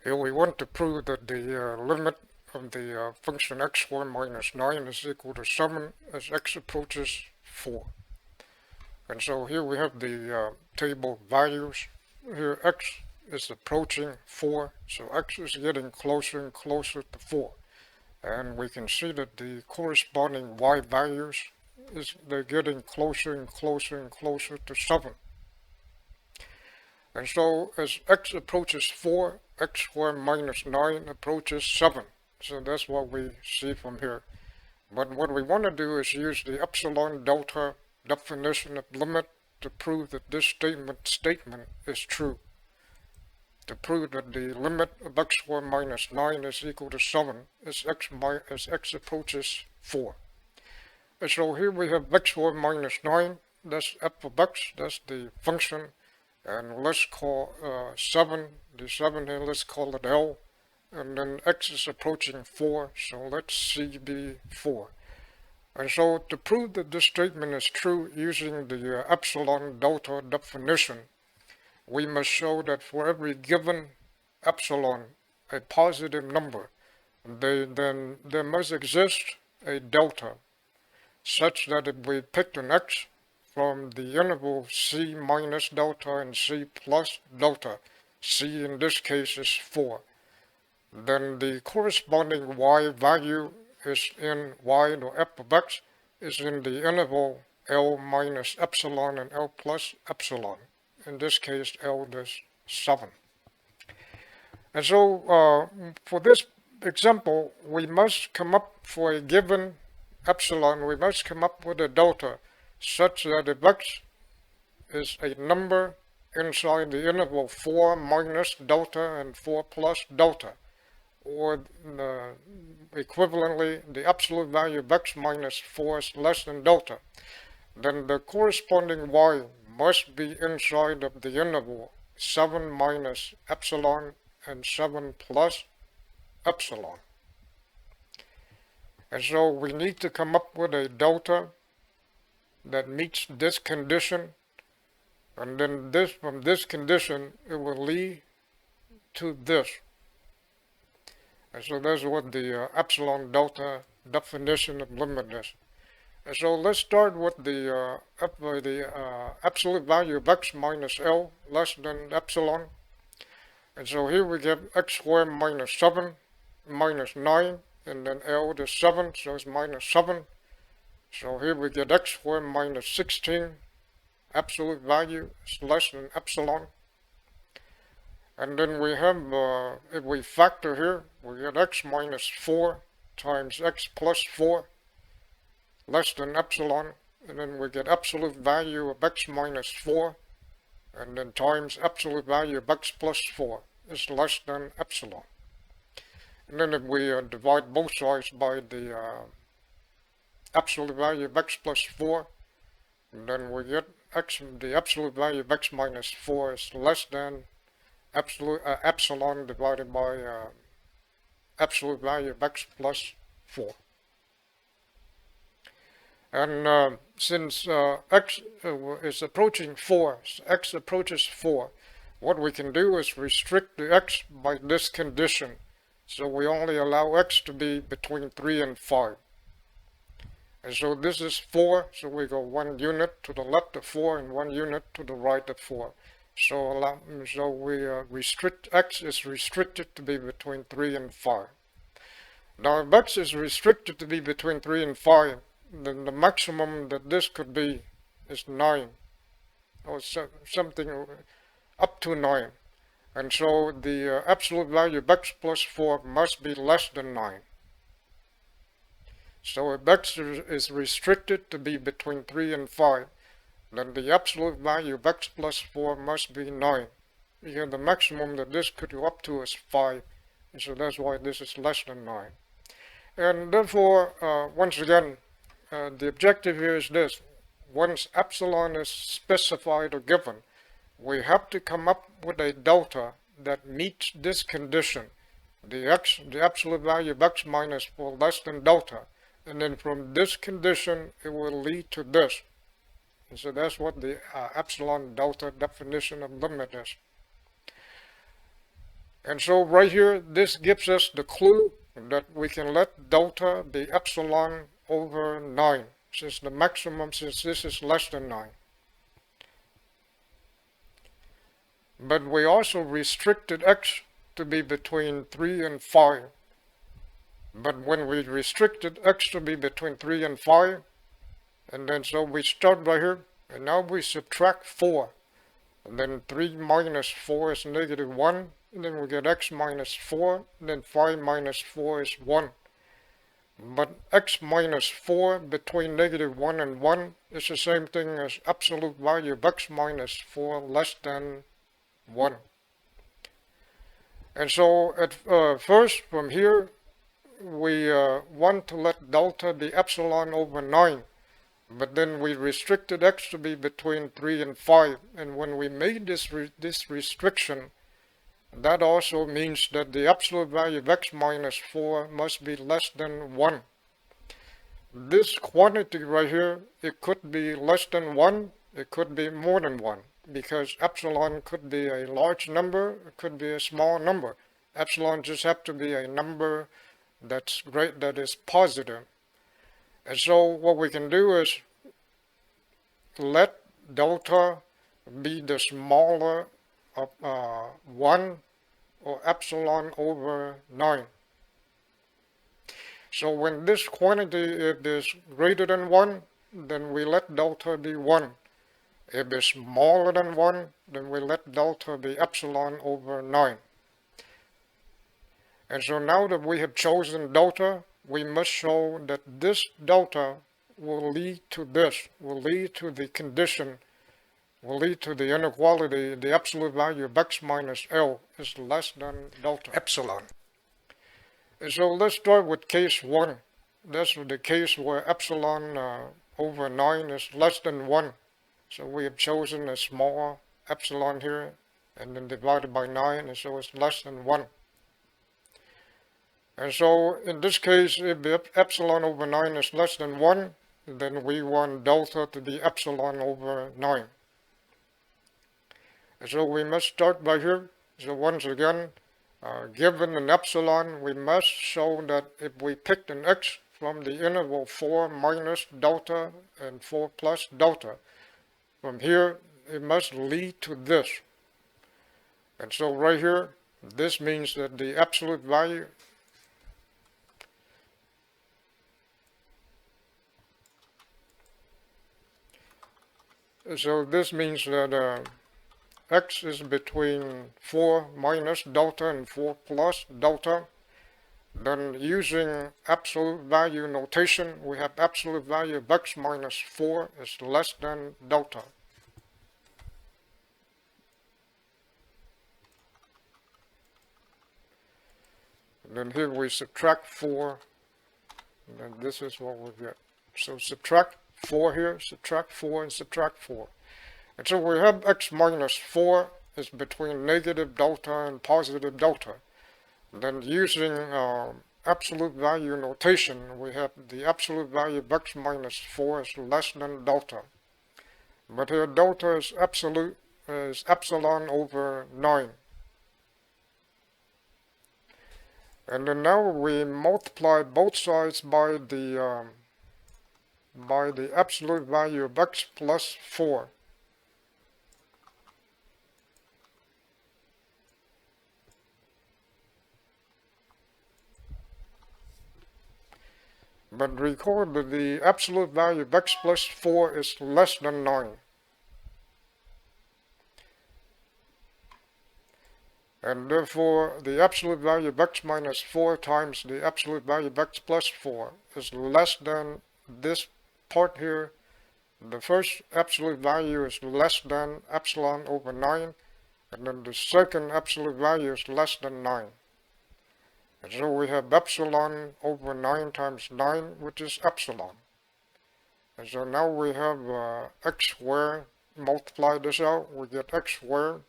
Here we want to prove that the limit of the function x squared minus 9 is equal to 7 as x approaches 4. And so here we have the table values. Here x is approaching 4, so x is getting closer and closer to 4. And we can see that the corresponding y values they're getting closer and closer and closer to 7. And so as x approaches 4, x squared minus 9 approaches 7. So that's what we see from here. But what we want to do is use the epsilon delta definition of limit to prove that this statement is true. To prove that the limit of x squared minus 9 is equal to 7 as x approaches 4. And so here we have x squared minus 9, that's f of x, that's the function. And let's call 7, the 7 here, let's call it L. And then x is approaching 4, so let's C be 4. And so to prove that this statement is true using the epsilon delta definition, we must show that for every given epsilon, a positive number, then there must exist a delta, such that if we picked an x from the interval c minus delta and c plus delta, c in this case is 4, then the corresponding y value is in y, or f of x, is in the interval L minus epsilon and L plus epsilon. In this case, L is 7. And so for this example, we must come up for a given epsilon, we must come up with a delta such that if x is a number inside the interval 4 minus delta and 4 plus delta, or equivalently, the absolute value of x minus 4 is less than delta, then the corresponding y must be inside of the interval 7 minus epsilon and 7 plus epsilon. And so we need to come up with a delta that meets this condition, and then from this condition it will lead to this. And so that's what the epsilon delta definition of limit is. And so let's start with the absolute value of x minus L less than epsilon. And so here we get x squared minus 7 minus 9, and then L is 7, so it's minus 7. So here we get x squared minus 16, absolute value is less than epsilon. And then we have, if we factor here, we get x minus 4 times x plus 4 less than epsilon. And then we get absolute value of x minus 4, and then times absolute value of x plus 4 is less than epsilon. And then if we divide both sides by the absolute value of x plus 4, then we get the absolute value of x minus 4 is less than epsilon divided by absolute value of x plus 4. And since x is approaching 4, x approaches 4, what we can do is restrict the x by this condition. So we only allow x to be between 3 and 5. And so this is 4, so we go 1 unit to the left of 4 and 1 unit to the right of 4. So we restrict, x is restricted to be between 3 and 5. Now if x is restricted to be between 3 and 5, then the maximum that this could be is 9, or something up to 9. And so the absolute value of x plus 4 must be less than 9. So if x is restricted to be between 3 and 5, then the absolute value of x plus 4 must be 9. Here the maximum that this could go up to is 5, and so that's why this is less than 9. And therefore, once again, the objective here is this: once epsilon is specified or given, we have to come up with a delta that meets this condition, the absolute value of x minus 4 less than delta, and then from this condition it will lead to this. And so that's what the epsilon delta definition of limit is. And so right here, this gives us the clue that we can let delta be epsilon over 9, since the maximum, since this is less than 9. But we also restricted x to be between 3 and 5. But when we restricted x to be between 3 and 5, and then so we start by here, and now we subtract 4. And then 3 minus 4 is negative 1, and then we get x minus 4, and then 5 minus 4 is 1. But x minus 4 between negative 1 and 1 is the same thing as absolute value of x minus 4 less than 1. And so at first, from here, we want to let delta be epsilon over 9. But then we restricted x to be between 3 and 5. And when we made this restriction, that also means that the absolute value of x minus 4 must be less than 1. This quantity right here, it could be less than 1, it could be more than 1, because epsilon could be a large number, it could be a small number. Epsilon just have to be a number that's great, that is positive. And so what we can do is let delta be the smaller of 1 or epsilon over 9. So when this quantity is greater than 1, then we let delta be 1. If it's smaller than 1, then we let delta be epsilon over 9. And so now that we have chosen delta, we must show that this delta will lead to this, will lead to the condition, will lead to the inequality, the absolute value of x minus L is less than delta epsilon. And so let's start with case 1. That's the case where epsilon over 9 is less than 1. So we have chosen a small epsilon here, and then divided by 9, and so it's less than 1. And so in this case, if the epsilon over 9 is less than 1, then we want delta to be epsilon over 9. And so we must start by here. So once again, given an epsilon, we must show that if we picked an x from the interval 4 minus delta and 4 plus delta, from here it must lead to this. And so right here, this means that the absolute value this means that x is between 4 minus delta and 4 plus delta. Then using absolute value notation, we have absolute value of x minus 4 is less than delta. And then here we subtract 4, and then this is what we get. So subtract 4 here, subtract 4, and subtract 4. And so we have x minus 4 is between negative delta and positive delta. Then using absolute value notation, we have the absolute value of x minus 4 is less than delta. But here delta is absolute, is epsilon over 9. And then now we multiply both sides by the absolute value of x plus 4. But recall that the absolute value of x plus 4 is less than 9. And therefore, the absolute value of x minus 4 times the absolute value of x plus 4 is less than this part here. The first absolute value is less than epsilon over 9, and then the second absolute value is less than 9. And so we have epsilon over 9 times 9, which is epsilon. And so now we have x squared. Multiply this out, we get x squared.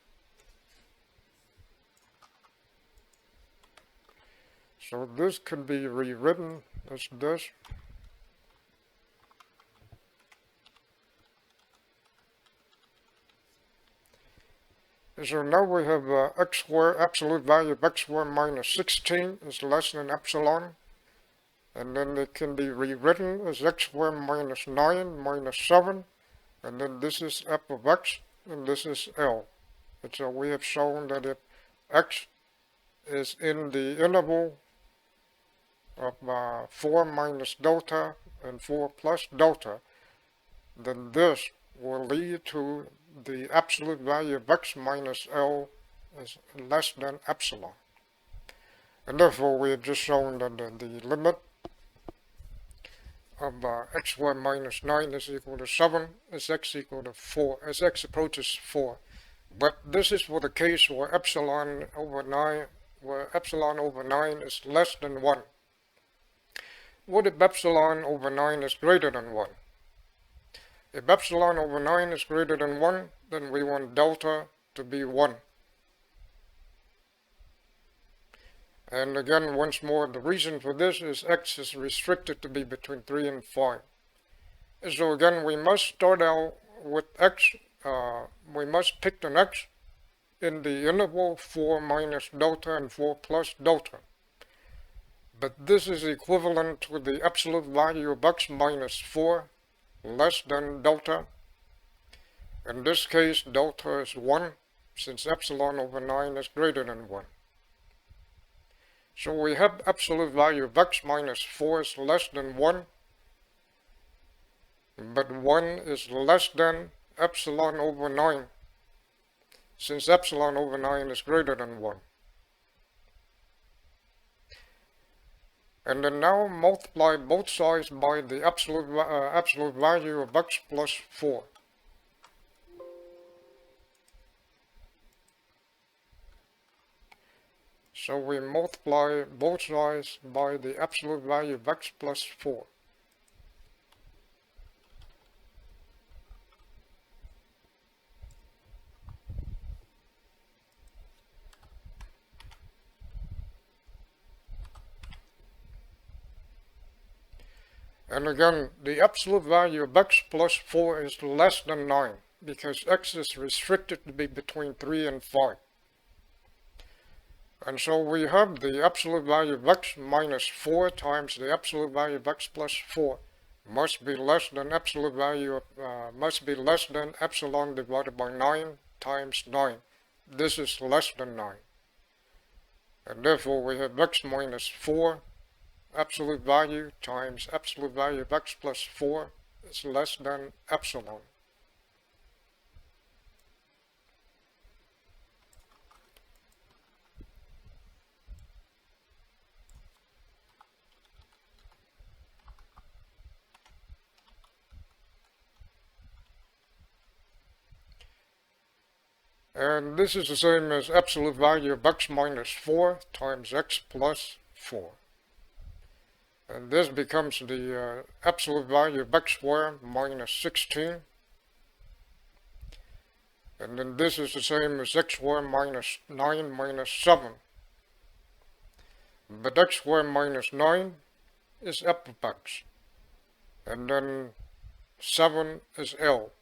So this could be rewritten as this. So now we have x squared, absolute value of x squared minus 16 is less than epsilon. And then it can be rewritten as x squared minus 9 minus 7. And then this is f of x, and this is L. And so we have shown that if x is in the interval of 4 minus delta and 4 plus delta, then this will lead to the absolute value of x minus L is less than epsilon. And therefore we have just shown that the limit of x squared minus 9 is equal to 7 as x equal to 4, as x approaches 4. But this is for the case where epsilon over 9 is less than 1. What if epsilon over 9 is greater than 1? If epsilon over 9 is greater than 1, then we want delta to be 1. And again, once more, the reason for this is x is restricted to be between 3 and 5. And so again, we must start out with x, we must pick an x in the interval 4 minus delta and 4 plus delta. But this is equivalent to the absolute value of x minus 4 less than delta. In this case, delta is 1, since epsilon over 9 is greater than 1. So we have absolute value of x minus 4 is less than 1, but 1 is less than epsilon over 9, since epsilon over 9 is greater than 1. And then now multiply both sides by the absolute value of x plus 4. So we multiply both sides by the absolute value of x plus 4. And again, the absolute value of x plus 4 is less than 9, because x is restricted to be between 3 and 5. And so we have the absolute value of x minus 4 times the absolute value of x plus 4 must be less than absolute value of, must be less than epsilon divided by 9 times 9. This is less than 9. And therefore we have x minus 4 absolute value times absolute value of x plus 4 is less than epsilon. And this is the same as absolute value of x minus 4 times x plus 4. And this becomes the absolute value of x squared minus 16. And then this is the same as x squared minus 9 minus 7. But x squared minus 9 is f of x. And then 7 is L.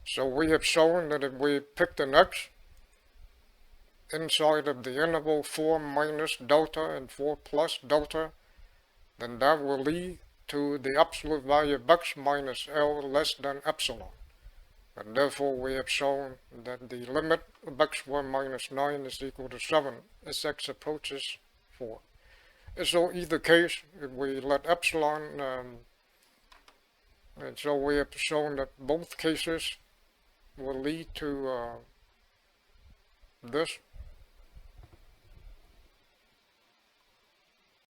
So we have shown that if we picked an x inside of the interval 4 minus delta and 4 plus delta, then that will lead to the absolute value of x minus L less than epsilon. And therefore we have shown that the limit of x squared minus 9 is equal to 7 as x approaches 4. And so either case, if we let epsilon, and so we have shown that both cases will lead to this.